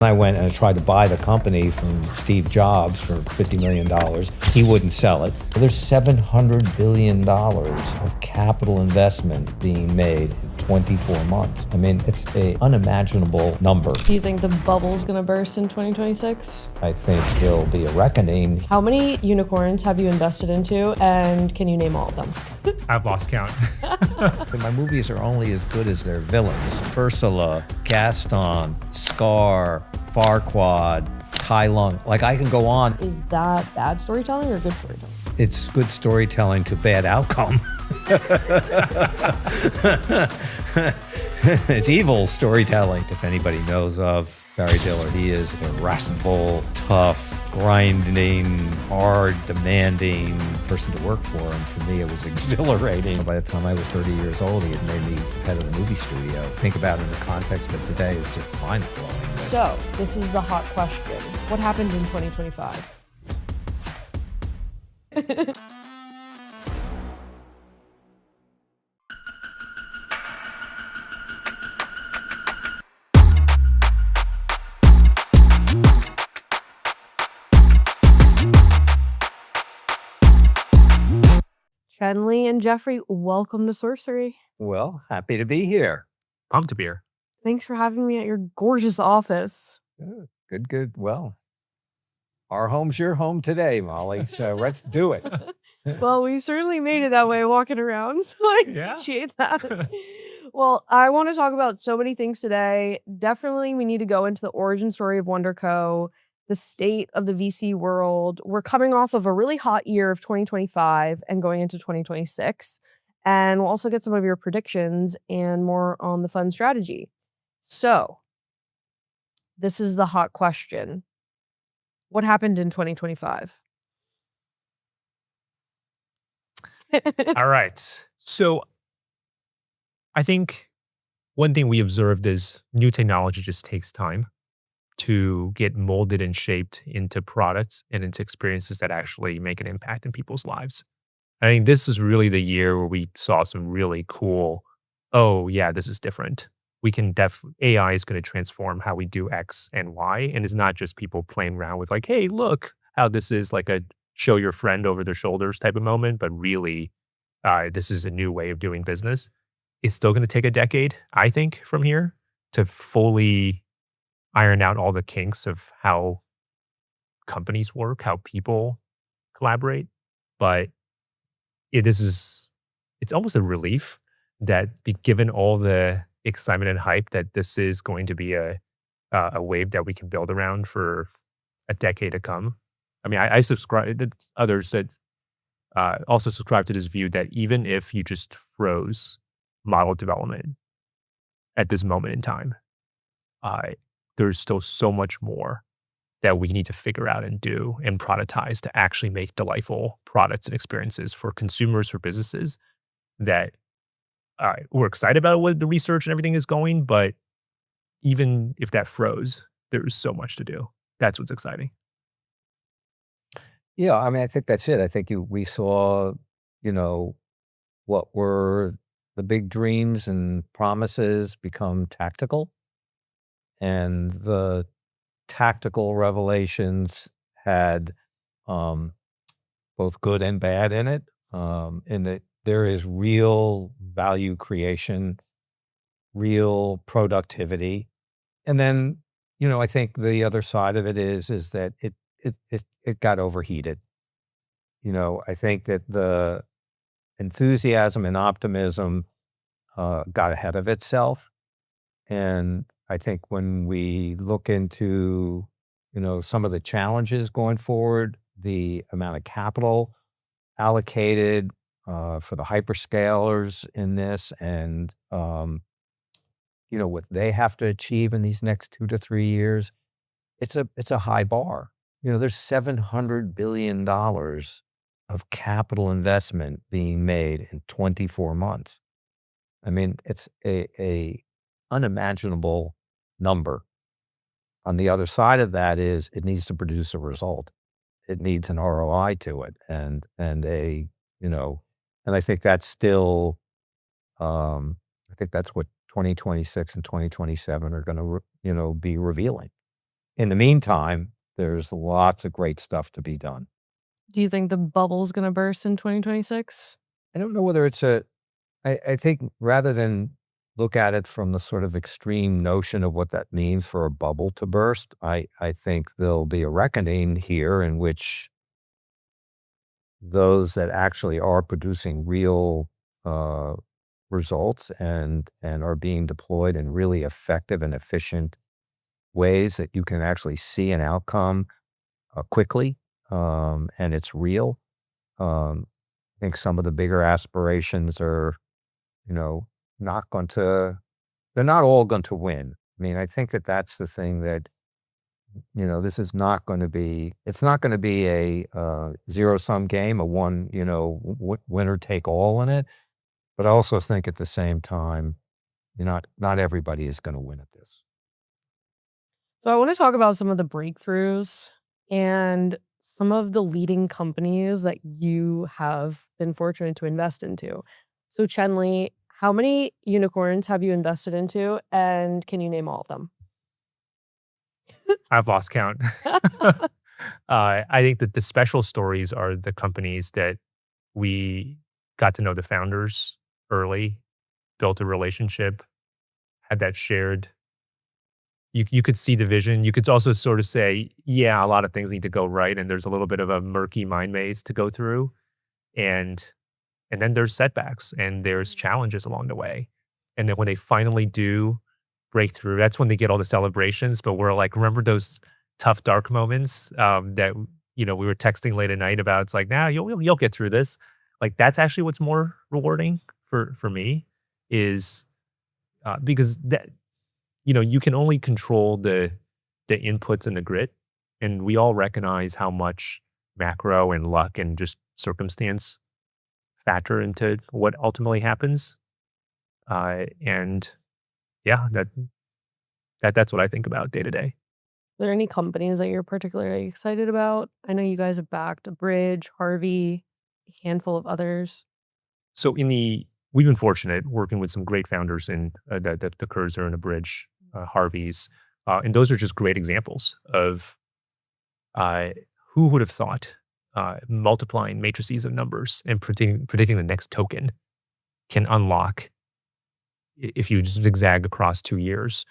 I went and I tried to buy the company from Steve Jobs for $50 million. He wouldn't sell it. There's $700 billion of capital investment being made in 24 months. I mean, it's an unimaginable number. Do you think the bubble's gonna burst in 2026? I think there'll be a reckoning. How many unicorns have you invested into, and can you name all of them? I've lost count. My movies are only as good as their villains. Ursula, Gaston, Scar, Farquaad, Tai Lung. Like, I can go on. Is that bad storytelling or good storytelling? It's good storytelling to bad outcome. It's evil storytelling. If anybody knows of Barry Diller, he is irascible, tough, grinding, hard, demanding person to work for. And for me, it was exhilarating. By the time I was 30 years old, he had made me head of the movie studio. Think about it in the context of today is just mind-blowing. So, this is the hot question. What happened in 2025? ChenLi and Jeffrey, welcome to Sourcery. Well, happy to be here. Pumped to be here. Thanks for having me at your gorgeous office. Good. Well, our home's your home today, Molly, so let's do it. Well, we certainly made it that way walking around, so I appreciate that. Well, I want to talk about so many things today. Definitely, we need to go into the origin story of WndrCo, the state of the VC world. We're coming off of a really hot year of 2025 and going into 2026. And we'll also get some of your predictions and more on the fund strategy. So, this is the hot question. What happened in 2025? All right. So I think one thing we observed is new technology just takes time to get molded and shaped into products and into experiences that actually make an impact in people's lives. I think this is really the year where we saw some really cool, oh yeah, this is different. We can AI is going to transform how we do X and Y. And it's not just people playing around with like, hey, look how this is like a show your friend over their shoulders type of moment, but really this is a new way of doing business. It's still going to take a decade, I think, from here to fully iron out all the kinks of how companies work, how people collaborate. But it's almost a relief that given all the excitement and hype that this is going to be a wave that we can build around for a decade to come. I mean, I subscribe, others that also subscribe to this view that even if you just froze model development at this moment in time, there's still so much more that we need to figure out and do and productize to actually make delightful products and experiences for consumers, for businesses that we're excited about what the research and everything is going, but even if that froze, there's so much to do. That's what's exciting. Yeah, I mean, I think that's it. I think we saw, what were the big dreams and promises become tactical. And the tactical revelations had both good and bad in it, in that there is real value creation, real productivity. And then, I think the other side of it is that it got overheated. I think that the enthusiasm and optimism got ahead of itself. And I think when we look into, some of the challenges going forward, the amount of capital allocated for the hyperscalers in this and, what they have to achieve in these next 2 to 3 years, it's a high bar. There's $700 billion of capital investment being made in 24 months. I mean, it's a unimaginable number. On the other side of that is it needs to produce a result. It needs an ROI to it. And I think that's still, I think that's what 2026 and 2027 are going to, be revealing. in the meantime, there's lots of great stuff to be done. Do you think the bubble's gonna burst in 2026? I don't know whether it's I think rather than look at it from the sort of extreme notion of what that means for a bubble to burst, I think there'll be a reckoning here in which those that actually are producing real results and are being deployed in really effective and efficient ways that you can actually see an outcome quickly, and it's real. I think some of the bigger aspirations are, not going to, they're not all going to win. I mean, I think that that's the thing that, this is not going to be, it's not going to be a zero-sum game, a one, winner take all in it. But I also think at the same time, not everybody is going to win at this. So I want to talk about some of the breakthroughs and some of the leading companies that you have been fortunate to invest into. So ChenLi, how many unicorns have you invested into, and can you name all of them? I've lost count. I think that the special stories are the companies that we got to know the founders early, built a relationship, had that shared. You could see the vision. You could also sort of say, yeah, a lot of things need to go right, and there's a little bit of a murky mind maze to go through, and then there's setbacks and there's challenges along the way, and then when they finally do break through, that's when they get all the celebrations. But we're like, remember those tough, dark moments that we were texting late at night about? It's like, now you'll get through this. Like that's actually what's more rewarding for me is because that you can only control the inputs and the grit, and we all recognize how much macro and luck and just circumstance factor into what ultimately happens. And yeah, that's what I think about day to day. Are there any companies that you're particularly excited about? I know you guys have backed Abridge, Harvey, a handful of others. So we've been fortunate working with some great founders in the Cursor and Abridge, Harvey's, and those are just great examples of who would have thought multiplying matrices of numbers and predicting the next token can unlock, if you just zigzag across 2 years,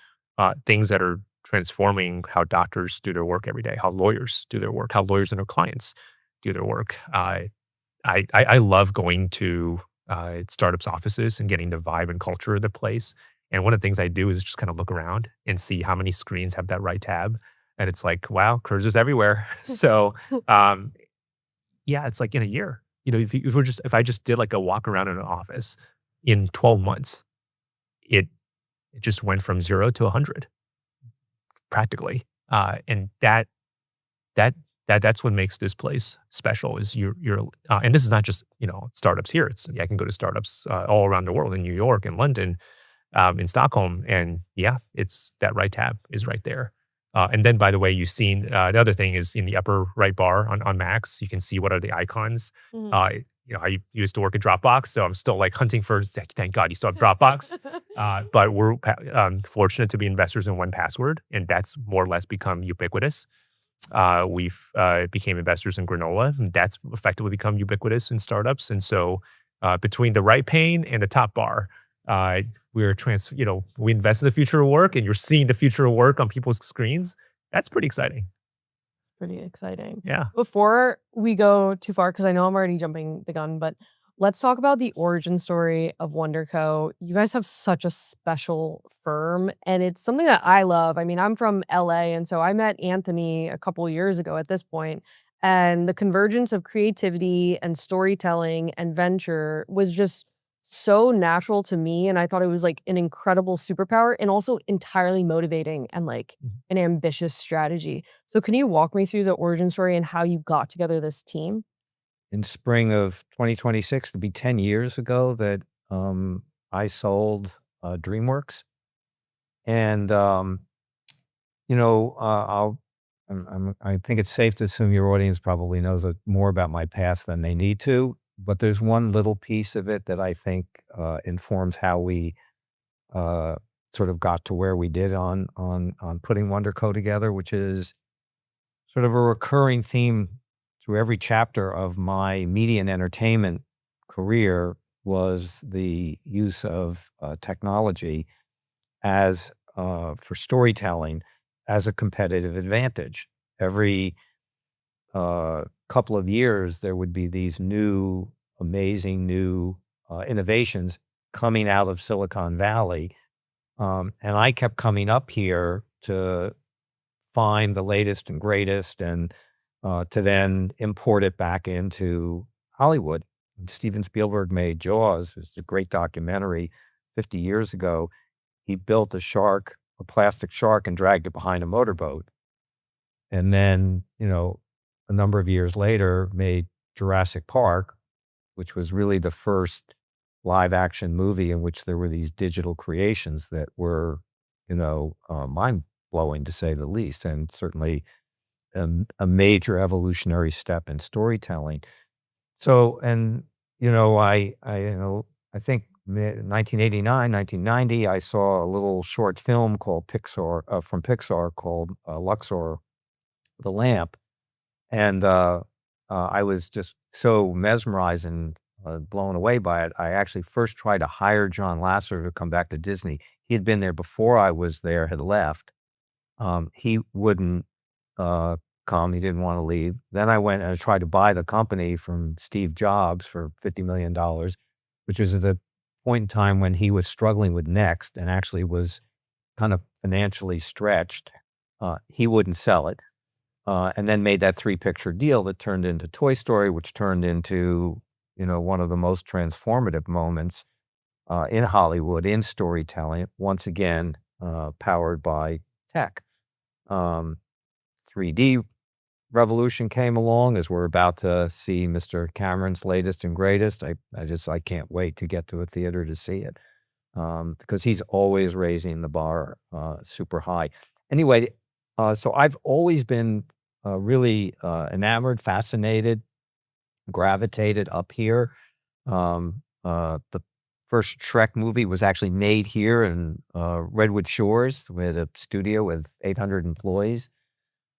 things that are transforming how doctors do their work every day, how lawyers do their work, how lawyers and their clients do their work. I love going to startups' offices and getting the vibe and culture of the place. And one of the things I do is just kind of look around and see how many screens have that right tab. And it's like, wow, cursors everywhere. So, yeah, it's like in a year, if I just did like a walk around in an office in 12 months, it just went from 0 to 100 practically. And that's what makes this place special is and this is not just, startups here. I can go to startups all around the world in New York and London, in Stockholm. And yeah, it's that right tab is right there. And then, by the way, you've seen the other thing is in the upper right bar on Macs, you can see what are the icons. Mhm. I used to work at Dropbox, so I'm still like hunting for, thank God you still have Dropbox. But we're fortunate to be investors in 1Password, and that's more or less become ubiquitous. We've became investors in Granola, and that's effectively become ubiquitous in startups. And so between the right pane and the top bar, we invest in the future of work, and you're seeing the future of work on people's screens. That's pretty exciting. It's pretty exciting. Yeah. Before we go too far, because I know I'm already jumping the gun, but let's talk about the origin story of WndrCo. You guys have such a special firm, and it's something that I love. I mean, I'm from LA, and so I met Anthony a couple of years ago at this point, and the convergence of creativity and storytelling and venture was just so natural to me, and I thought it was like an incredible superpower and also entirely motivating and like an ambitious strategy. So can you walk me through the origin story and how you got together this team? In spring of 2026, it'll be 10 years ago that I sold DreamWorks. And, I think it's safe to assume your audience probably knows more about my past than they need to. But there's one little piece of it that I think informs how we sort of got to where we did on putting WndrCo together, which is sort of a recurring theme through every chapter of my media and entertainment career was the use of technology as for storytelling as a competitive advantage. Every couple of years, there would be these new, amazing new innovations coming out of Silicon Valley. And I kept coming up here to find the latest and greatest and to then import it back into Hollywood. When Steven Spielberg made Jaws, it's a great documentary 50 years ago. He built a shark, a plastic shark, and dragged it behind a motorboat. And then, a number of years later, made Jurassic Park, which was really the first live action movie in which there were these digital creations that were, mind blowing to say the least, and certainly a major evolutionary step in storytelling. So, and, I think 1989, 1990, I saw a little short film called from Pixar called Luxor, the Lamp. And I was just so mesmerized and blown away by it. I actually first tried to hire John Lasseter to come back to Disney. He had been there before I was there, had left. He wouldn't come. He didn't want to leave. Then I went and I tried to buy the company from Steve Jobs for $50 million, which was at the point in time when he was struggling with Next and actually was kind of financially stretched. He wouldn't sell it. And then made that 3-picture deal that turned into Toy Story, which turned into, one of the most transformative moments in Hollywood, in storytelling, once again, powered by tech. 3D revolution came along as we're about to see Mr. Cameron's latest and greatest. I can't wait to get to a theater to see it because he's always raising the bar super high. Anyway, so I've always been really enamored, fascinated, gravitated up here. The first Shrek movie was actually made here in Redwood Shores with a studio with 800 employees.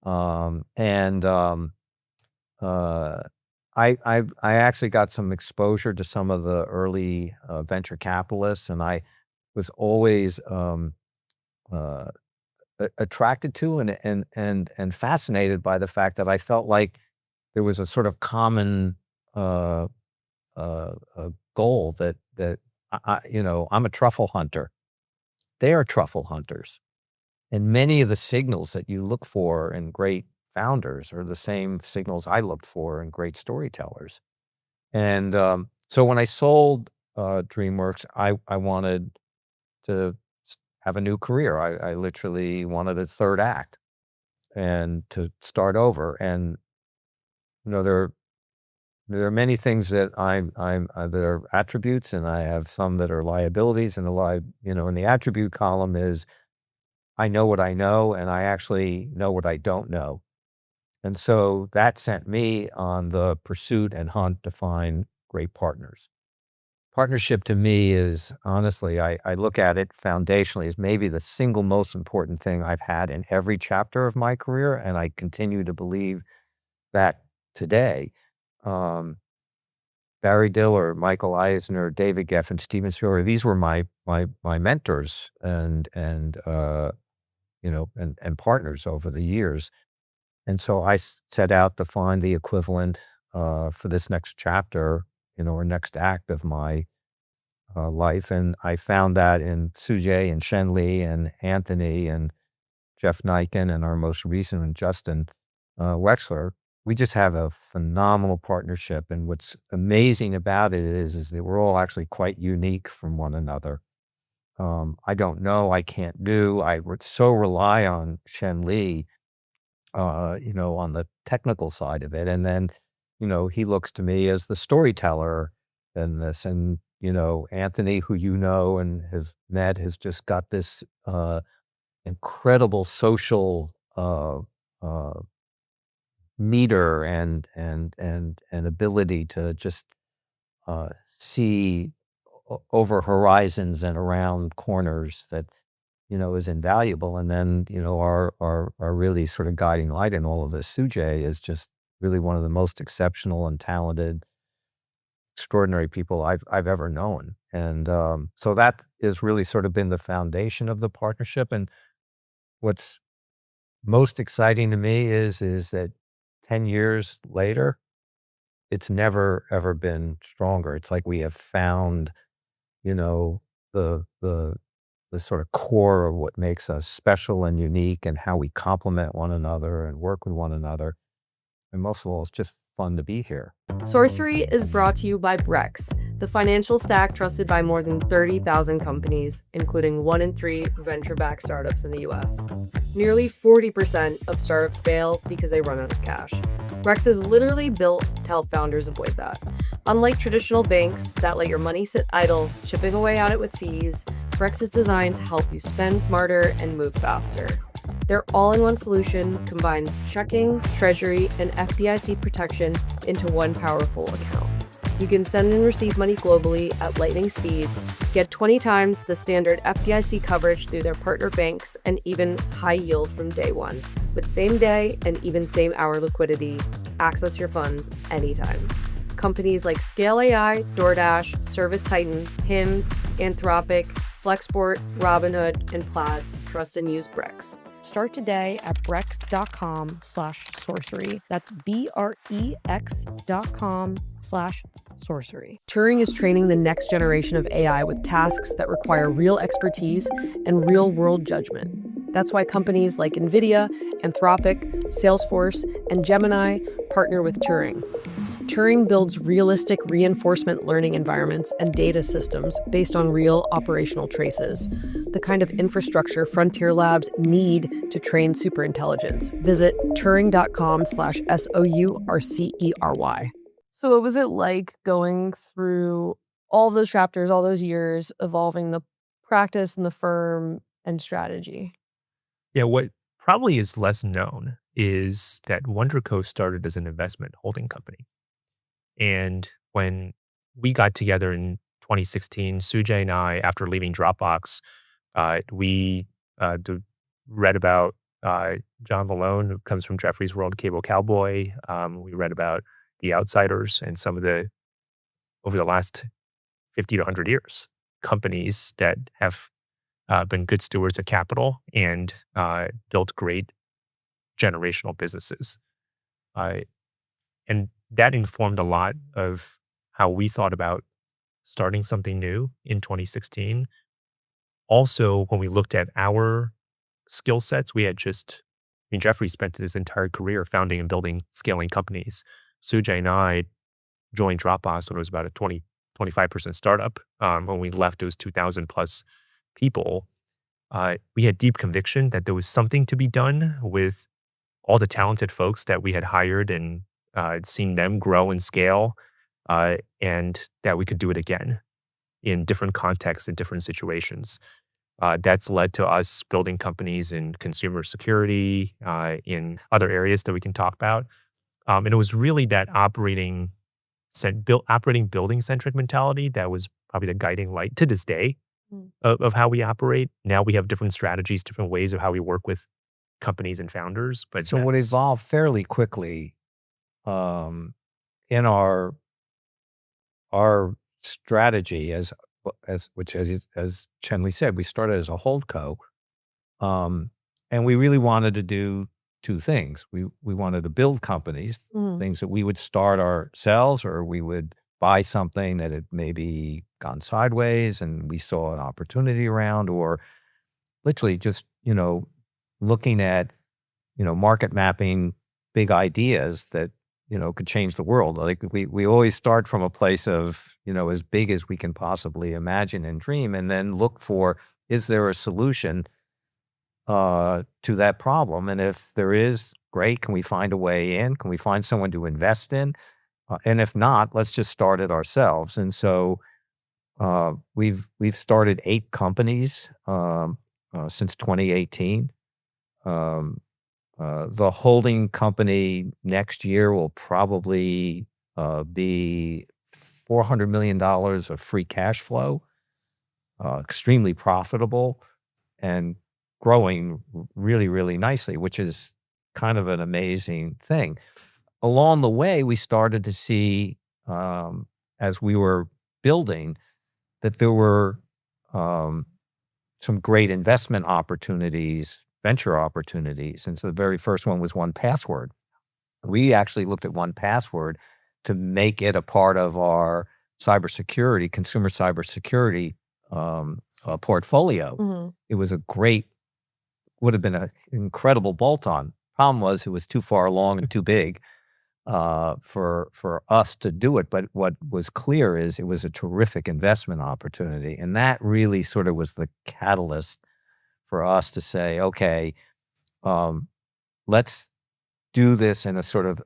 I actually got some exposure to some of the early venture capitalists, and I was always attracted to and fascinated by the fact that I felt like there was a sort of common goal that I'm a truffle hunter. They are truffle hunters. And many of the signals that you look for in great founders are the same signals I looked for in great storytellers. And so when I sold DreamWorks, I wanted to have a new career. I literally wanted a third act and to start over. And, there are many things that that are attributes, and I have some that are liabilities. And in the attribute column is I know what I know, and I actually know what I don't know. And so that sent me on the pursuit and hunt to find great partners. Partnership to me is, honestly, I look at it foundationally as maybe the single most important thing I've had in every chapter of my career, and I continue to believe that today. Barry Diller, Michael Eisner, David Geffen, Steven Spielberg, these were my mentors and partners over the years. And so I set out to find the equivalent for this next chapter, or next act of my life. And I found that in Sujay and ChenLi and Anthony and Jeff Niken and our most recent one, Justin Wexler. We just have a phenomenal partnership. And what's amazing about it is that we're all actually quite unique from one another. I don't know, I can't do. I would so rely on ChenLi, on the technical side of it. And then, he looks to me as the storyteller in this. And, Anthony, who and has met, has just got this incredible social meter and ability to just see over horizons and around corners that is invaluable. And then, our really sort of guiding light in all of this, Sujay, is just really one of the most exceptional and talented, extraordinary people I've ever known. And so that has really sort of been the foundation of the partnership. And what's most exciting to me is that 10 years later, it's never, ever been stronger. It's like we have found, the sort of core of what makes us special and unique and how we complement one another and work with one another. And most of all, it's just fun to be here. Sourcery is brought to you by Brex, the financial stack trusted by more than 30,000 companies, including 1 in 3 venture-backed startups in the US. Nearly 40% of startups fail because they run out of cash. Brex is literally built to help founders avoid that. Unlike traditional banks that let your money sit idle, chipping away at it with fees, Brex is designed to help you spend smarter and move faster. Their all-in-one solution combines checking, treasury, and FDIC protection into one powerful account. You can send and receive money globally at lightning speeds, get 20 times the standard FDIC coverage through their partner banks, and even high yield from day one. With same-day and even same-hour liquidity, access your funds anytime. Companies like Scale AI, DoorDash, ServiceTitan, Hims, Anthropic, Flexport, Robinhood, and Plaid trust and use Brex. Start today at brex.com/sorcery. That's BREX.com/sorcery. Turing is training the next generation of AI with tasks that require real expertise and real-world judgment. That's why companies like NVIDIA, Anthropic, Salesforce, and Gemini partner with Turing. Turing builds realistic reinforcement learning environments and data systems based on real operational traces, the kind of infrastructure frontier labs need to train superintelligence. Visit turing.com/SOURCERY. So what was it like going through all those chapters, all those years, evolving the practice and the firm and strategy? Yeah, what probably is less known is that WndrCo started as an investment holding company. And when we got together in 2016, Sujay and I, after leaving Dropbox, we read about John Malone, who comes from Jeffrey's World, Cable Cowboy. We read about The Outsiders and some of the, over the last 50 to 100 years, companies that have been good stewards of capital and built great generational businesses. And that informed a lot of how we thought about starting something new in 2016. Also, when we looked at our skill sets, we had Jeffrey spent his entire career founding and building, scaling companies. Sujay and I joined Dropbox when it was about a 25% startup. When we left, it was 2,000 plus people. We had deep conviction that there was something to be done with all the talented folks that we had hired and seen them grow and scale, and that we could do it again in different contexts, in different situations. That's led to us building companies in consumer security, in other areas that we can talk about. And it was really that operating building-centric mentality that was probably the guiding light to this day of how we operate. Now we have different strategies, different ways of how we work with companies and founders. But so what evolved fairly quickly in our strategy as ChenLi said, we started as a holdco, and we really wanted to do two things. We wanted to build companies, things that we would start ourselves, or we would buy something that had maybe gone sideways and we saw an opportunity around, or literally just looking at market mapping big ideas that could change the world. Like we always start from a place of, as big as we can possibly imagine and dream, and then look for, is there a solution to that problem? And if there is, great. Can we find a way in? Can we find someone to invest in? And if not, let's just start it ourselves. And so we've started 8 companies since 2018. The holding company next year will probably be $400 million of free cash flow, extremely profitable, and growing really, really nicely, which is kind of an amazing thing. Along the way, we started to see, as we were building, that there were some great investment opportunities, venture opportunities. And so the very first one was 1Password. We actually looked at 1Password to make it a part of our cybersecurity, consumer cybersecurity portfolio. Mhm. It was a great, would have been an incredible bolt-on. Problem was it was too far along and too big for us to do it. But what was clear is it was a terrific investment opportunity. And that really sort of was the catalyst for us to say, okay, let's do this in a sort of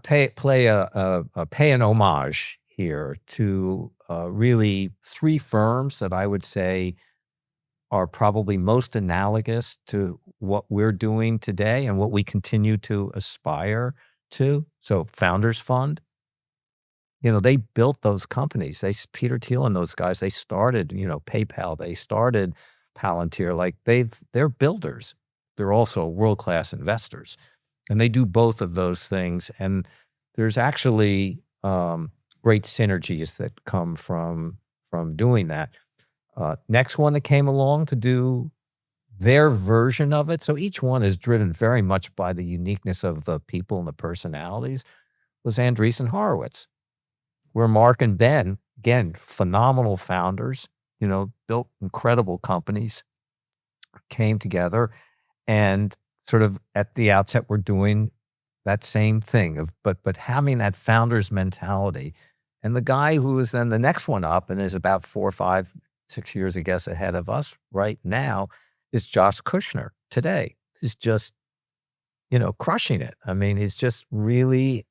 pay an homage here to really three firms that I would say are probably most analogous to what we're doing today and what we continue to aspire to. So Founders Fund, they built those companies. Peter Thiel and those guys, they started, PayPal, they started Palantir. Like they're builders. They're also world-class investors. And they do both of those things. And there's actually great synergies that come from doing that. Next one that came along to do their version of it. So each one is driven very much by the uniqueness of the people and the personalities, was Andreessen Horowitz, where Mark and Ben, again, phenomenal founders, built incredible companies, came together and sort of at the outset we're doing that same thing but having that founder's mentality. And the guy who is then the next one up and is about 4, 5, 6 years, I guess, ahead of us right now is Josh Kushner today. He's just, crushing it. I mean, he's just really,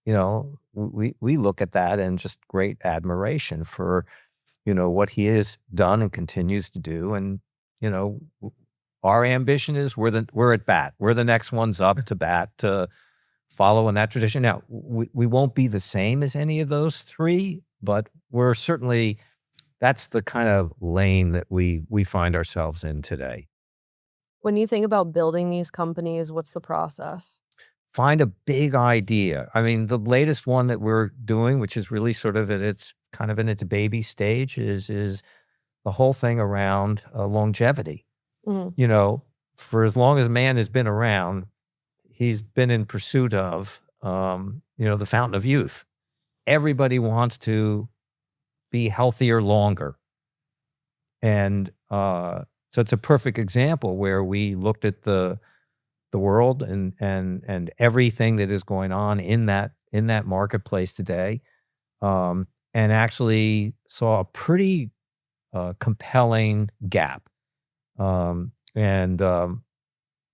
we look at that and just great admiration for, what he has done and continues to do. And, our ambition is we're at bat. We're the next ones up to bat to follow in that tradition. Now, we won't be the same as any of those three, but we're certainly, that's the kind of lane that we find ourselves in today. When you think about building these companies, what's the process? Find a big idea. I mean, the latest one that we're doing, which is really sort of in its baby stage, is the whole thing around longevity. Mhm. For as long as man has been around, he's been in pursuit of, the fountain of youth. Everybody wants to be healthier longer. And so it's a perfect example where we looked at the world and everything that is going on in that marketplace today, and actually saw a pretty compelling gap. And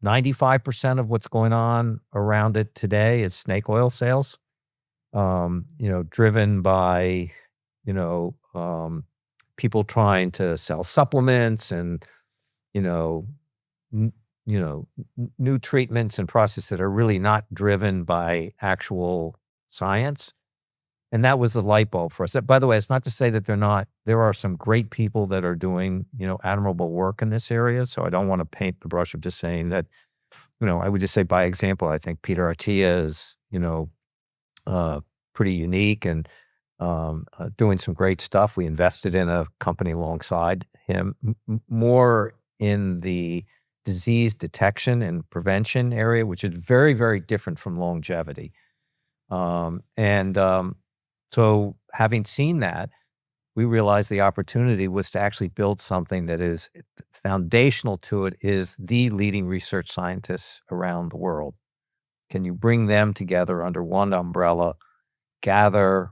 95% of what's going on around it today is snake oil sales, driven by, people trying to sell supplements and, new treatments and processes that are really not driven by actual science. And that was the light bulb for us. By the way, it's not to say that there are some great people that are doing, admirable work in this area. So I don't want to paint the brush of just saying that, I would just say by example, I think Peter Attia is, pretty unique and doing some great stuff. We invested in a company alongside him, more in the disease detection and prevention area, which is very, very different from longevity. So having seen that, we realized the opportunity was to actually build something that is foundational to it is the leading research scientists around the world. Can you bring them together under one umbrella, gather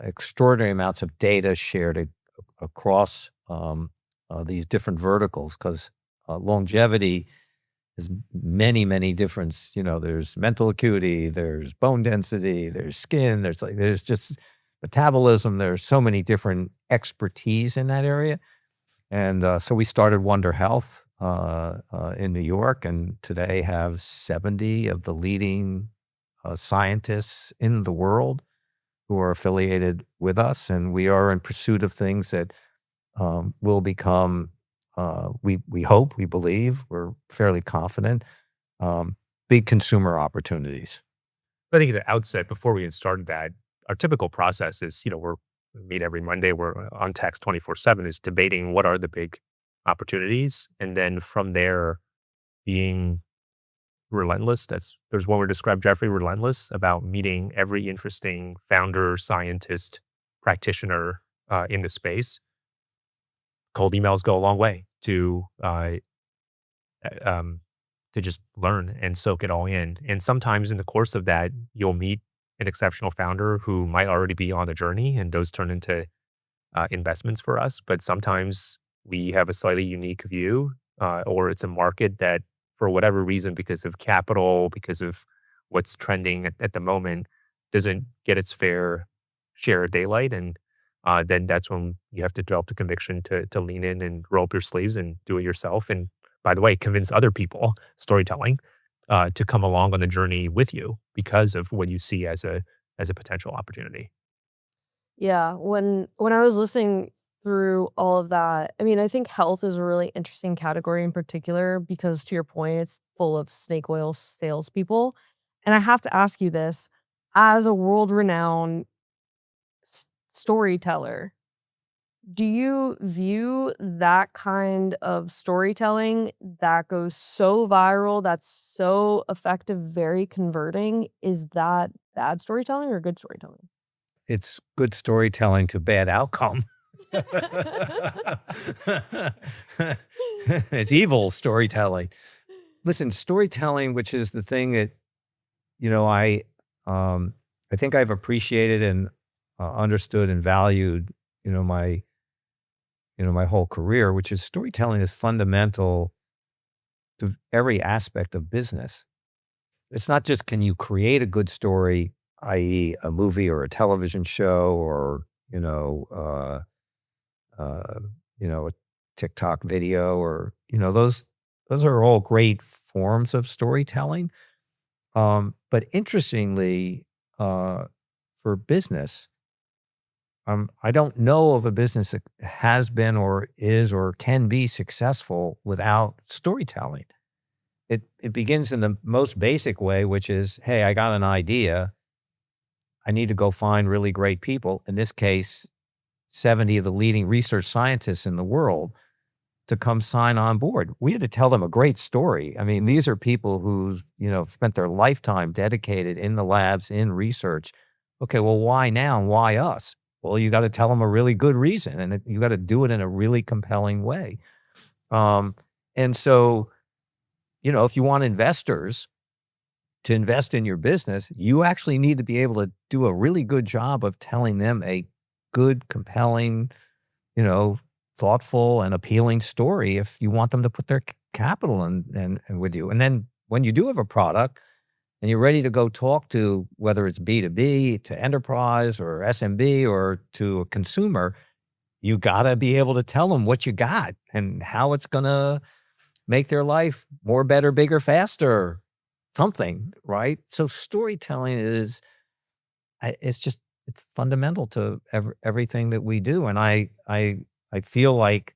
extraordinary amounts of data shared across these different verticals? Because longevity is many, many different, there's mental acuity, there's bone density, there's skin, there's just metabolism. There's so many different expertise in that area. And so we started Wonder Health in New York, and today have 70 of the leading scientists in the world who are affiliated with us. And we are in pursuit of things that will become, we hope, we believe, we're fairly confident, big consumer opportunities. I think at the outset, before we get started that, our typical process is, we meet every Monday. We're on text 24/7 is debating what are the big opportunities. And then from there, being relentless. There's one word to describe Jeffrey, relentless, about meeting every interesting founder, scientist, practitioner in the space. Cold emails go a long way to just learn and soak it all in. And sometimes in the course of that, you'll meet an exceptional founder who might already be on the journey, and those turn into investments for us. But sometimes we have a slightly unique view, or it's a market that, for whatever reason, because of capital, because of what's trending at the moment, doesn't get its fair share of daylight. And then that's when you have to develop the conviction to lean in and roll up your sleeves and do it yourself. And by the way, convince other people, storytelling, to come along on the journey with you because of what you see as a potential opportunity. Yeah, when I was listening through all of that, I mean, I think health is a really interesting category in particular because, to your point, it's full of snake oil salespeople. And I have to ask you this, as a world-renowned storyteller, do you view that kind of storytelling that goes so viral, that's so effective, very converting? Is that bad storytelling or good storytelling? It's good storytelling to bad outcome. It's evil storytelling. Listen, storytelling, which is the thing that, I think I've appreciated and understood and valued, my whole career, which is storytelling is fundamental to every aspect of business. It's not just, can you create a good story, i.e. a movie or a television show or, a TikTok video or, those are all great forms of storytelling. But interestingly, for business, I don't know of a business that has been or is or can be successful without storytelling. It begins in the most basic way, which is, hey, I got an idea. I need to go find really great people. In this case, 70 of the leading research scientists in the world to come sign on board. We had to tell them a great story. I mean, these are people who, spent their lifetime dedicated in the labs, in research. Okay, well, why now and why us? Well, you got to tell them a really good reason, and you got to do it in a really compelling way. And so, if you want investors to invest in your business, you actually need to be able to do a really good job of telling them a good, compelling, thoughtful and appealing story if you want them to put their capital in with you. And then when you do have a product and you're ready to go talk to, whether it's B2B, to enterprise or SMB or to a consumer, you got to be able to tell them what you got and how it's going to make their life more, better, bigger, faster, something, right? So storytelling it's fundamental to everything that we do. And I feel like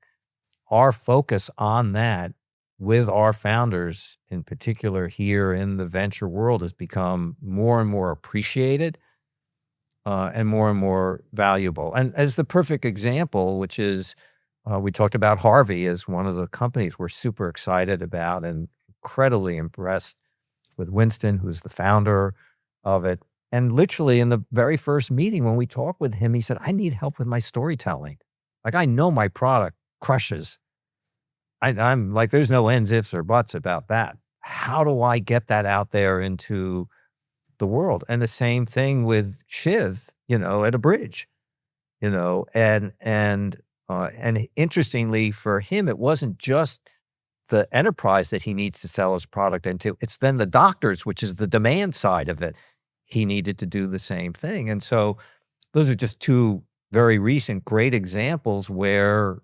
our focus on that with our founders, in particular here in the venture world, has become more and more appreciated and more valuable. And as the perfect example, which is, we talked about Harvey as one of the companies we're super excited about and incredibly impressed with Winston, who's the founder of it. And literally in the very first meeting when we talked with him, he said, I need help with my storytelling. Like, I know my product crushes. I'm like, there's no ends, ifs, or buts about that. How do I get that out there into the world? And the same thing with Shiv, at Abridge, and interestingly for him, it wasn't just the enterprise that he needs to sell his product into. It's then the doctors, which is the demand side of it. He needed to do the same thing. And so those are just two very recent great examples where,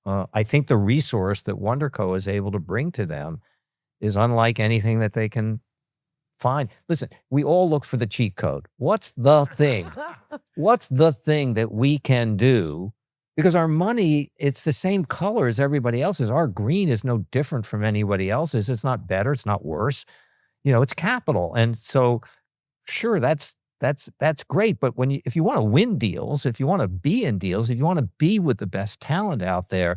I think the resource that WndrCo is able to bring to them is unlike anything that they can find. Listen, we all look for the cheat code. What's the thing? What's the thing that we can do? because our money, it's the same color as everybody else's. Our green is no different from anybody else's. It's not better. It's not worse. It's capital. And so sure, that's great. But if you want to win deals, if you want to be in deals, if you want to be with the best talent out there,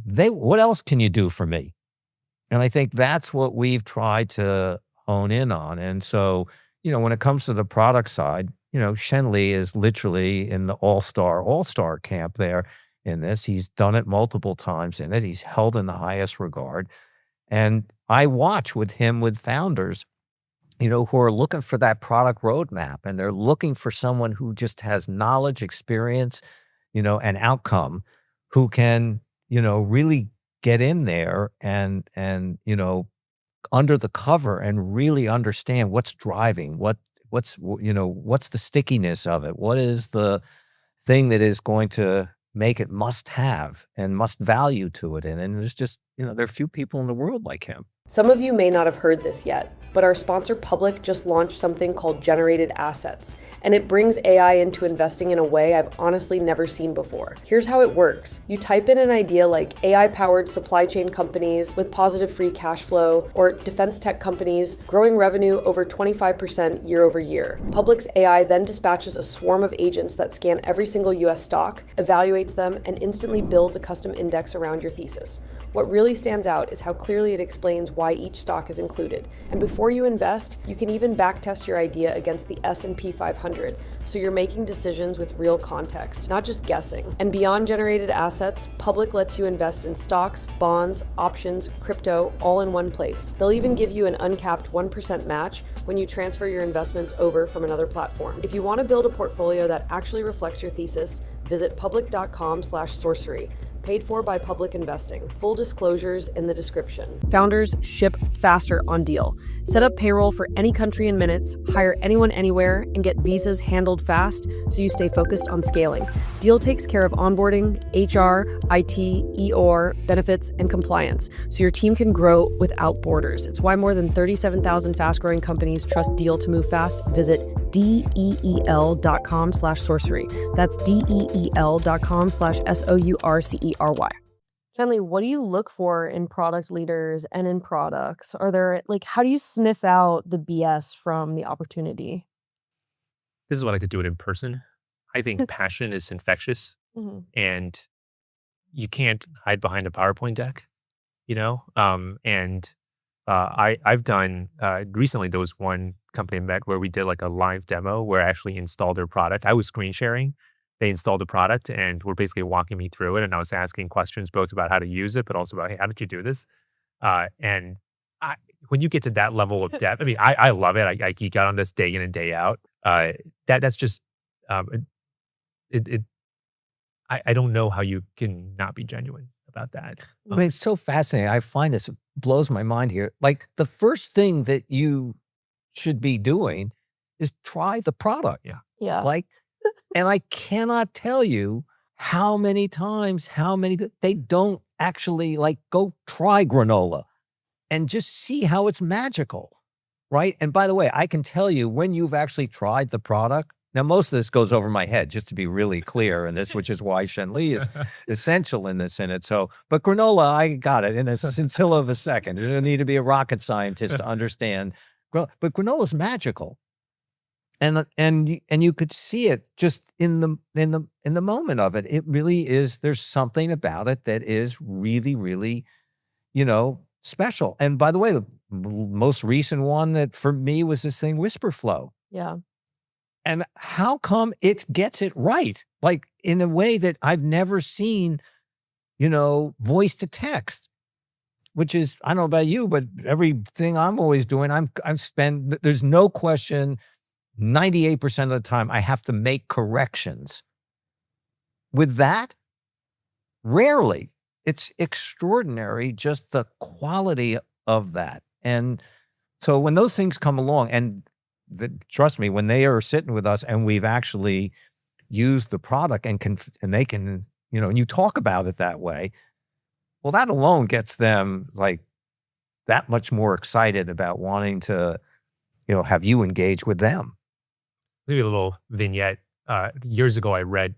what else can you do for me? And I think that's what we've tried to hone in on. And so, when it comes to the product side, ChenLi is literally in the all-star camp there in this. He's done it multiple times in it. He's held in the highest regard. And I watch with him with founders, who are looking for that product roadmap, and they're looking for someone who just has knowledge, experience, and outcome, who can, really get in there and under the cover and really understand what's driving, what's the stickiness of it, what is the thing that is going to make it must have and must value to it. And there's just, there are few people in the world like him. Some of you may not have heard this yet, but our sponsor Public just launched something called Generated Assets, and it brings AI into investing in a way I've honestly never seen before. Here's how it works. You type in an idea like AI-powered supply chain companies with positive free cash flow, or defense tech companies growing revenue over 25% year over year. Public's AI then dispatches a swarm of agents that scan every single US stock, evaluates them, and instantly builds a custom index around your thesis. What really stands out is how clearly it explains why each stock is included. And before you invest, you can even backtest your idea against the S&P 500, so you're making decisions with real context, not just guessing. And beyond generated assets, Public lets you invest in stocks, bonds, options, crypto, all in one place. They'll even give you an uncapped 1% match when you transfer your investments over from another platform. If you want to build a portfolio that actually reflects your thesis, visit public.com/Sourcery. Paid for by Public Investing. Full disclosures in the description. Founders ship faster on Deel. Set up payroll for any country in minutes, hire anyone anywhere, and get visas handled fast so you stay focused on scaling. Deel takes care of onboarding, HR, IT, EOR, benefits, and compliance, so your team can grow without borders. It's why more than 37,000 fast-growing companies trust Deel to move fast. Visit DEEL.com/Sourcery. That's DEEL.com/SOURCERY. ChenLi, what do you look for in product leaders and in products? Are there, how do you sniff out the BS from the opportunity? This is what I could do it in person. I think passion is infectious, and you can't hide behind a PowerPoint deck, I've done, recently there was one company I met where we did a live demo where I actually installed their product. I was screen sharing. They installed the product and were basically walking me through it. And I was asking questions both about how to use it, but also about, hey, how did you do this? When you get to that level of depth, I love it. I geek out on this day in and day out. That's just, I don't know how you can not be genuine about that. It's so fascinating. I find this blows my mind here. The first thing that you should be doing is try the product. Yeah. And I cannot tell you how many times, they don't actually go try granola and just see how it's magical, right? And by the way, I can tell you when you've actually tried the product. Now, most of this goes over my head, just to be really clear in this, which is why ChenLi is essential in this. So, but granola, I got it in a scintilla of a second. You don't need to be a rocket scientist to understand. But granola is magical. And you could see it just in the moment of it. It really is. There's something about it that is really, really, special. And by the way, the most recent one that for me was this thing, Whisperflow. Yeah. And how come it gets it right? In a way that I've never seen, voice to text, which is, I don't know about you, but everything I'm always doing, there's no question, 98% of the time I have to make corrections. With that, rarely. It's extraordinary, just the quality of that. And so when those things come along, and trust me, when they are sitting with us and we've actually used the product and they can, and you talk about it that way, well, that alone gets them that much more excited about wanting to, have you engage with them. Maybe a little vignette. Years ago, I read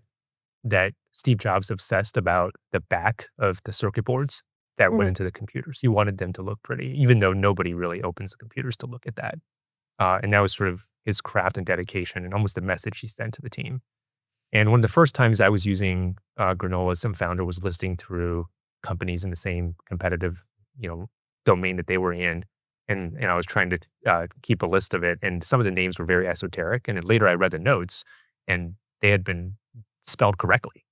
that Steve Jobs obsessed about the back of the circuit boards that went into the computers. He wanted them to look pretty, even though nobody really opens the computers to look at that. And that was sort of his craft and dedication and almost a message he sent to the team. And one of the first times I was using Granola, some founder was listing through companies in the same competitive, domain that they were in. And I was trying to keep a list of it. And some of the names were very esoteric. And then later I read the notes and they had been spelled correctly.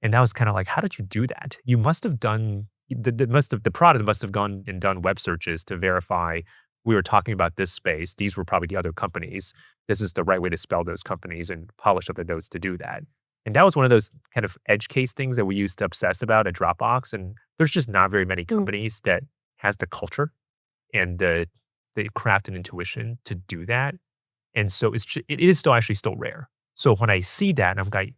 And I was kind of like, how did you do that? You must have done, the product must have gone and done web searches to verify we were talking about this space. These were probably the other companies. This is the right way to spell those companies and polish up the notes to do that. And that was one of those kind of edge case things that we used to obsess about at Dropbox. And there's just not very many companies that has the culture and the craft and intuition to do that. And so it is still rare. So when I see that, I'm like,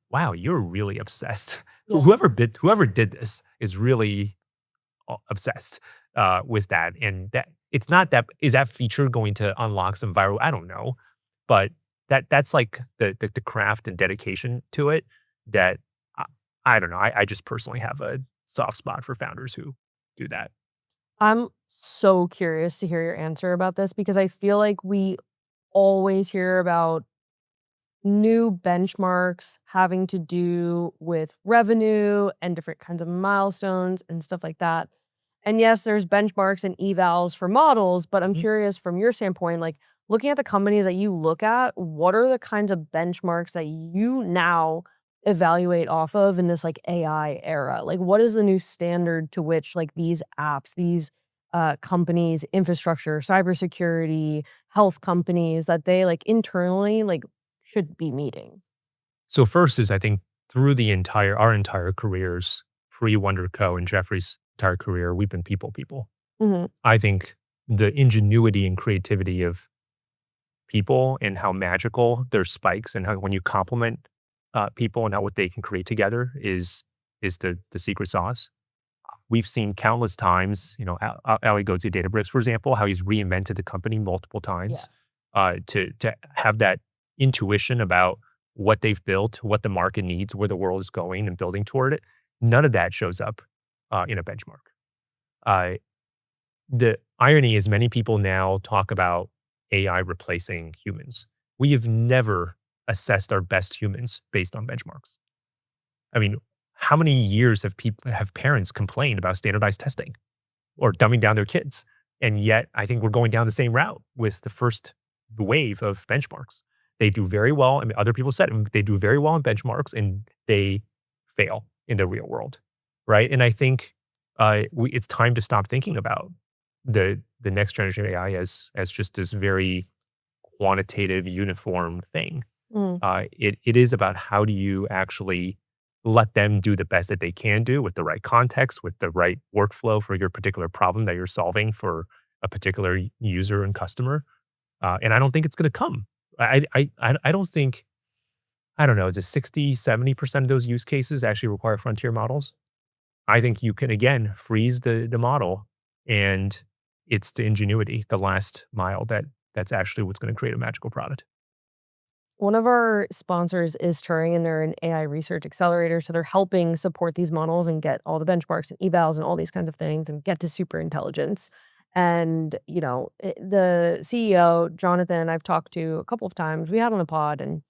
wow, you're really obsessed. Yeah. Whoever did this is really obsessed with that. And that it's not that, is that feature going to unlock some viral? I don't know. But that's like the craft and dedication to it that I don't know. I just personally have a soft spot for founders who do that. I'm so curious to hear your answer about this because I feel like we always hear about new benchmarks having to do with revenue and different kinds of milestones and stuff like that. And yes, there's benchmarks and evals for models, but I'm curious from your standpoint, like looking at the companies that you look at, what are the kinds of benchmarks that you now evaluate off of in this like AI era? Like what is the new standard to which like these apps, these companies, infrastructure, cybersecurity, health companies that they like internally like should be meeting? So first is I think through our entire careers, pre-WndrCo and Jeffrey's entire career, we've been people. I think the ingenuity and creativity of people and how magical their spikes and how when you compliment people and how what they can create together is the secret sauce. We've seen countless times, Ali Goetze Databricks, for example, how he's reinvented the company multiple times to have that intuition about what they've built, what the market needs, where the world is going and building toward it. None of that shows up in a benchmark. The irony is many people now talk about AI replacing humans. We have never assessed our best humans based on benchmarks. I mean, how many years have parents complained about standardized testing or dumbing down their kids? And yet I think we're going down the same route with the first wave of benchmarks. They do very well. I mean, other people said they do very well in benchmarks and they fail in the real world, right? And I think it's time to stop thinking about the next generation of AI as just this very quantitative, uniform thing. It is about how do you actually let them do the best that they can do with the right context, with the right workflow for your particular problem that you're solving for a particular user and customer. And I don't think it's going to come. I don't think, I don't know, is it 60, 70% of those use cases actually require frontier models? I think you can, again, freeze the model and it's the ingenuity, the last mile that's actually what's going to create a magical product. One of our sponsors is Turing, and they're an AI research accelerator. So they're helping support these models and get all the benchmarks and evals and all these kinds of things and get to super intelligence. And, the CEO, Jonathan, I've talked to a couple of times, we had on the pod, and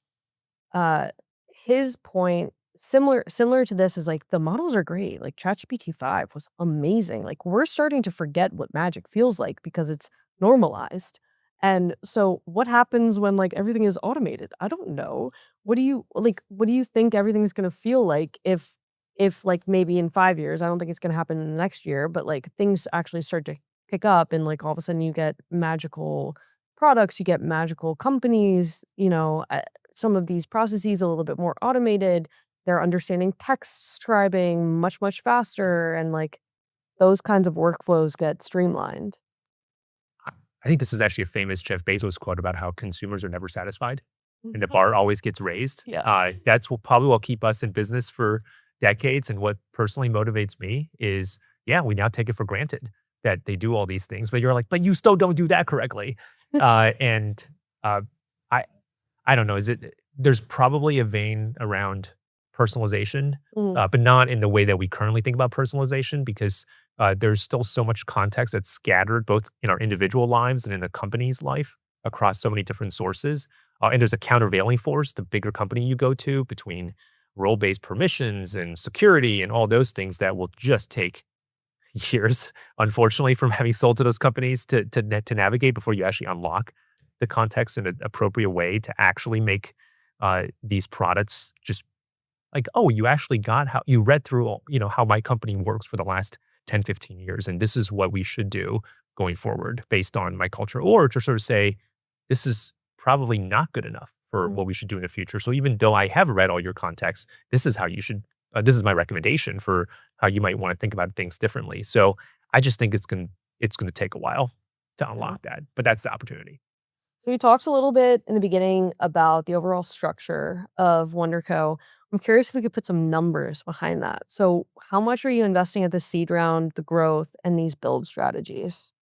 his point, similar to this, is like the models are great. Like ChatGPT 5 was amazing. Like we're starting to forget what magic feels like because it's normalized. And so what happens when like everything is automated? I don't know. What do you think everything's going to feel like if like maybe in 5 years, I don't think it's going to happen in the next year, but like things actually start to pick up and like all of a sudden you get magical products, you get magical companies, some of these processes a little bit more automated. They're understanding text scribing much, much faster, and like those kinds of workflows get streamlined. I think this is actually a famous Jeff Bezos quote about how consumers are never satisfied and the bar always gets raised. Yeah. That's probably will keep us in business for decades. And what personally motivates me is, we now take it for granted that they do all these things, but you're like, but you still don't do that correctly. I don't know. There's probably a vein around personalization, Mm. but not in the way that we currently think about personalization because there's still so much context that's scattered both in our individual lives and in the company's life across so many different sources. And there's a countervailing force, the bigger company you go to, between role-based permissions and security and all those things that will just take years, unfortunately, from having sold to those companies to navigate before you actually unlock the context in an appropriate way to actually make these products just like, oh, you actually got how you read through, how my company works for the last 10, 15 years. And this is what we should do going forward based on my culture. Or to sort of say, this is probably not good enough for Mm. what we should do in the future. So even though I have read all your context, this is how you should, this is my recommendation for how you might want to think about things differently. So I just think it's going to take a while to Yeah. unlock that, but that's the opportunity. So we talked a little bit in the beginning about the overall structure of WndrCo. I'm curious if we could put some numbers behind that. So how much are you investing at the seed round, the growth, and these build strategies?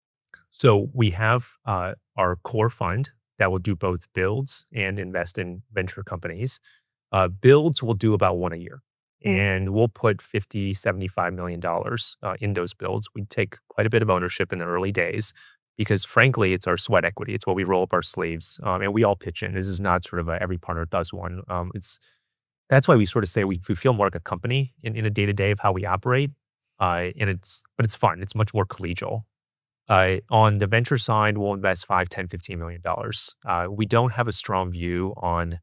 So we have our core fund that will do both builds and invest in venture companies. Builds will do about one a year. Mm. And we'll put $50, $75 million in those builds. We take quite a bit of ownership in the early days because, frankly, it's our sweat equity. It's what we roll up our sleeves, and we all pitch in. This is not sort of every partner does one. That's why we sort of say we feel more like a company in a day to day of how we operate, but it's fun. It's much more collegial. On the venture side, we'll invest 5, 10, $15 million. We don't have a strong view on,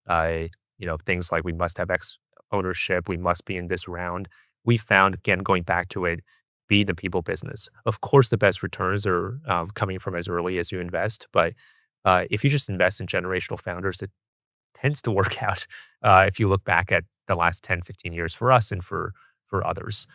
things like we must have X ownership, we must be in this round. We found, again, going back to it, be the people business. Of course, the best returns are coming from as early as you invest, but if you just invest in generational founders, it tends to work out if you look back at the last 10, 15 years for us and for others.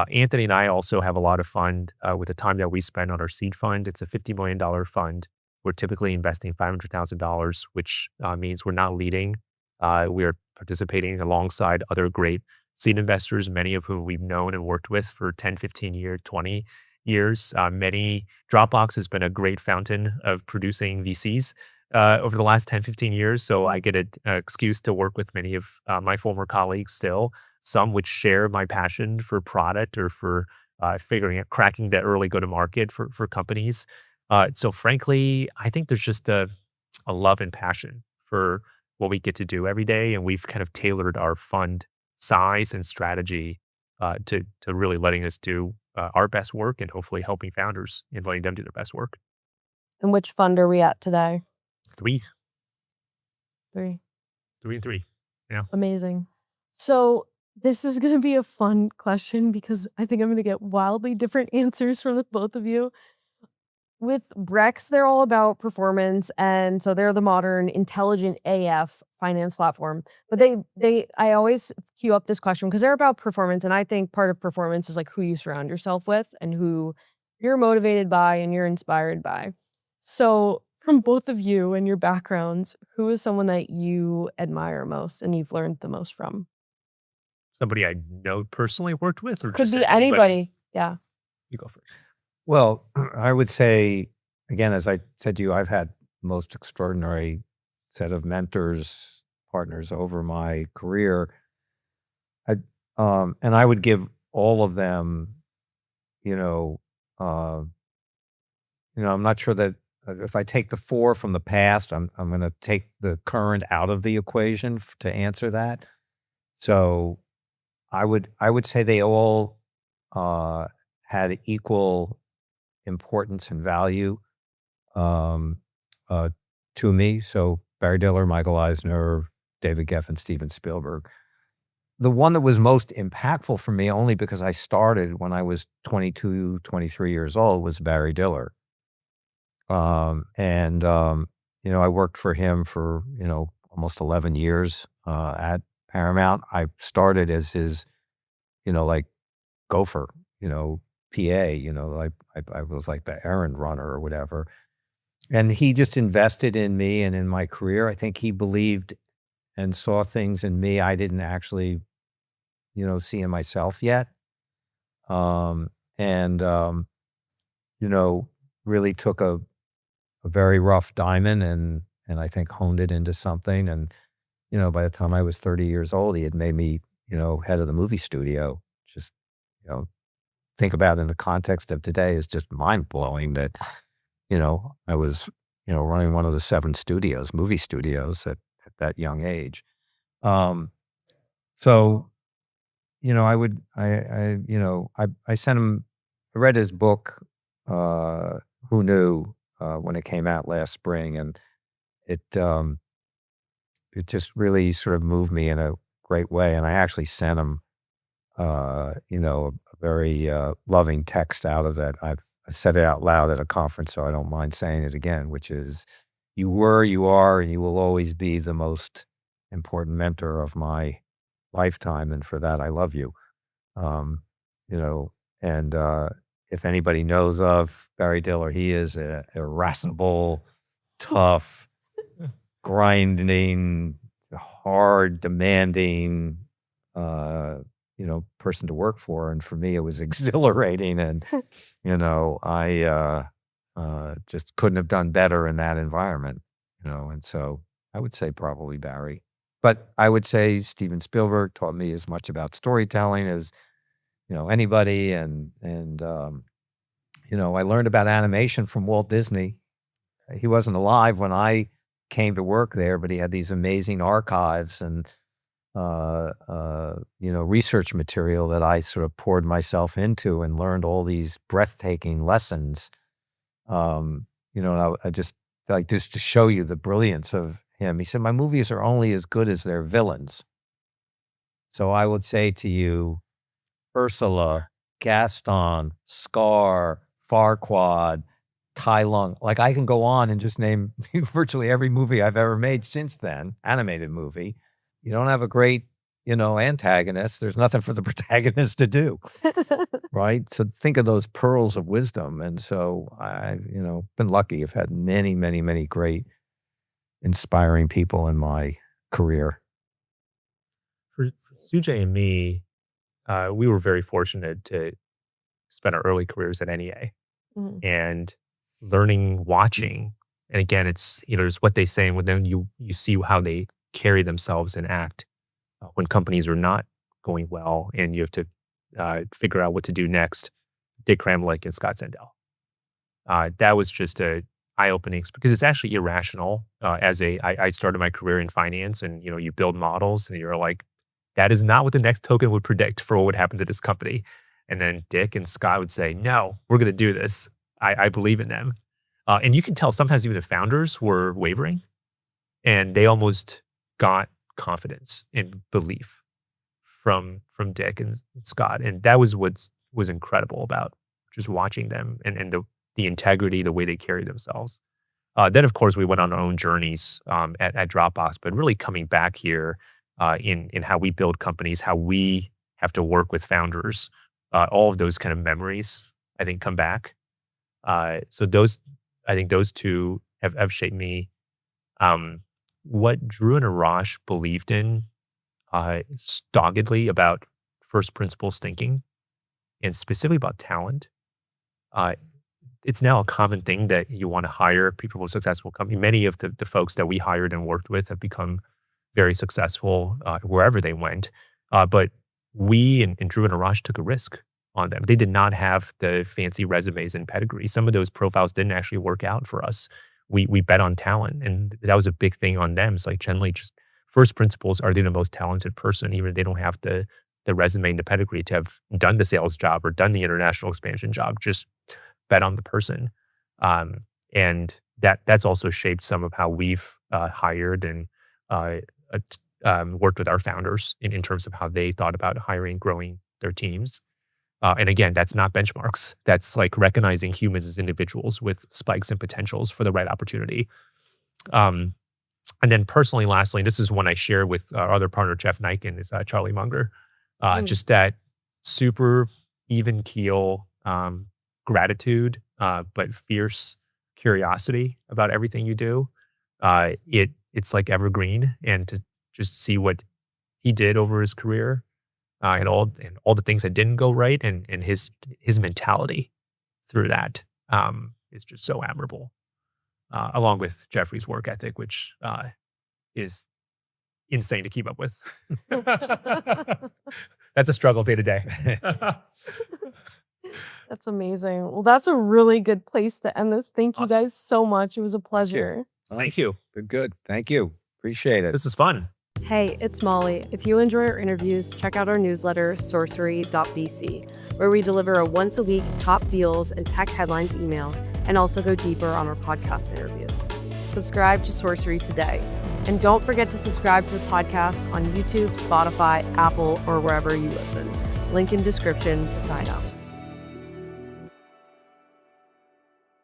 Anthony and I also have a lot of fun with the time that we spend on our seed fund. It's a $50 million fund. We're typically investing $500,000, which means we're not leading. We're participating alongside other great seed investors, many of whom we've known and worked with for 10, 15 years, 20 years. Dropbox has been a great fountain of producing VCs over the last 10, 15 years. So I get an excuse to work with many of my former colleagues still, some which share my passion for product or for cracking the early go-to-market for companies. So frankly, I think there's just a love and passion for what we get to do every day. And we've kind of tailored our fund size and strategy to really letting us do our best work and hopefully helping founders and letting them do their best work. And which fund are we at today? 3, 3. 3 and 3. Yeah. Amazing. So this is going to be a fun question because I think I'm going to get wildly different answers from the both of you. With Brex, they're all about performance, and so they're the modern intelligent AF finance platform. But I always queue up this question because they're about performance, and I think part of performance is like who you surround yourself with and who you're motivated by and you're inspired by. So from both of you and your backgrounds, who is someone that you admire most and you've learned the most from? Somebody I know personally worked with, or Could just be anybody. Yeah. You go first. Well, I would say, again, as I said to you, I've had most extraordinary set of mentors, partners over my career. And I would give all of them, I'm not sure that if I take the 4 from the past, I'm going to take the current out of the equation to answer that. So I would say they all had equal importance and value to me. So Barry Diller, Michael Eisner, David Geffen, Steven Spielberg. The one that was most impactful for me, only because I started when I was 22, 23 years old, was Barry Diller. I worked for him for, almost 11 years at Paramount. I started as his, gopher, PA, I was like the errand runner or whatever. And he just invested in me and in my career. I think he believed and saw things in me I didn't actually, see in myself yet. Really took a very rough diamond and I think honed it into something. And, by the time I was 30 years old, he had made me, head of the movie studio. Just, you know, think about it in the context of today is just mind blowing that, I was, running one of the 7 movie studios at that young age. Um, so, I sent him, I read his book, Who Knew, when it came out last spring, and it, it just really sort of moved me in a great way. And I actually sent him, a very loving text out of that. I said it out loud at a conference, so I don't mind saying it again, which is, you were, you are, and you will always be the most important mentor of my lifetime. And for that, I love you. Um, you know, and if anybody knows of Barry Diller, he is a irascible, tough, grinding, hard, demanding, person to work for. And for me, it was exhilarating. And, I just couldn't have done better in that environment, and so I would say probably Barry. But I would say Steven Spielberg taught me as much about storytelling as, anybody. And I learned about animation from Walt Disney. He wasn't alive when I came to work there, but he had these amazing archives and, research material that I sort of poured myself into and learned all these breathtaking lessons. And I just like this to show you the brilliance of him. He said, my movies are only as good as their villains. So I would say to you, Ursula, Gaston, Scar, Farquaad, Tai Lung. Like I can go on and just name virtually every movie I've ever made since then, animated movie. You don't have a great, antagonist. There's nothing for the protagonist to do, right? So think of those pearls of wisdom. And so I've, been lucky. I've had many, many, many great, inspiring people in my career. For Sujay and me, we were very fortunate to spend our early careers at NEA and learning, watching. And again, it's, there's what they say, and then you see how they carry themselves and act when companies are not going well and you have to figure out what to do next. Dick Kramlich and Scott Sandell. That was just a eye-opening because it's actually irrational. I started my career in finance and, you build models and you're like, that is not what the next token would predict for what would happen to this company. And then Dick and Scott would say, no, we're going to do this. I believe in them. And you can tell sometimes even the founders were wavering and they almost got confidence and belief from Dick and Scott. And that was what was incredible about just watching them and the integrity, the way they carry themselves. Then, of course, we went on our own journeys at Dropbox, but really coming back here in how we build companies, how we have to work with founders, all of those kind of memories, I think, come back. So I think those two have shaped me. What Drew and Arash believed in doggedly about first principles thinking and specifically about talent. It's now a common thing that you want to hire people with successful company. Many of the folks that we hired and worked with have become very successful wherever they went. But we and Drew and Arash took a risk on them. They did not have the fancy resumes and pedigree. Some of those profiles didn't actually work out for us. We bet on talent, and that was a big thing on them. It's like ChenLi, just first principles, are they the most talented person, even if they don't have the resume and the pedigree to have done the sales job or done the international expansion job. Just bet on the person. And that's also shaped some of how we've hired and worked with our founders in terms of how they thought about hiring, growing their teams. And again, that's not benchmarks. That's like recognizing humans as individuals with spikes and potentials for the right opportunity. And then personally, lastly, and this is one I share with our other partner, Jeff Niken, is Charlie Munger. Just that super even keel gratitude, but fierce curiosity about everything you do. It's like evergreen, and to just see what he did over his career. And all the things that didn't go right, and his mentality through that is just so admirable. Along with Jeffrey's work ethic, which is insane to keep up with. That's a struggle day to day. That's amazing. Well, that's a really good place to end this. Thank you Awesome. guys so much. It was a pleasure. Thank you. Good. Thank you. Appreciate it. This was fun. Hey, it's Molly. If you enjoy our interviews, check out our newsletter, Sourcery.vc, where we deliver a once-a-week top deals and tech headlines email, and also go deeper on our podcast interviews. Subscribe to Sourcery today. And don't forget to subscribe to the podcast on YouTube, Spotify, Apple, or wherever you listen. Link in description to sign up.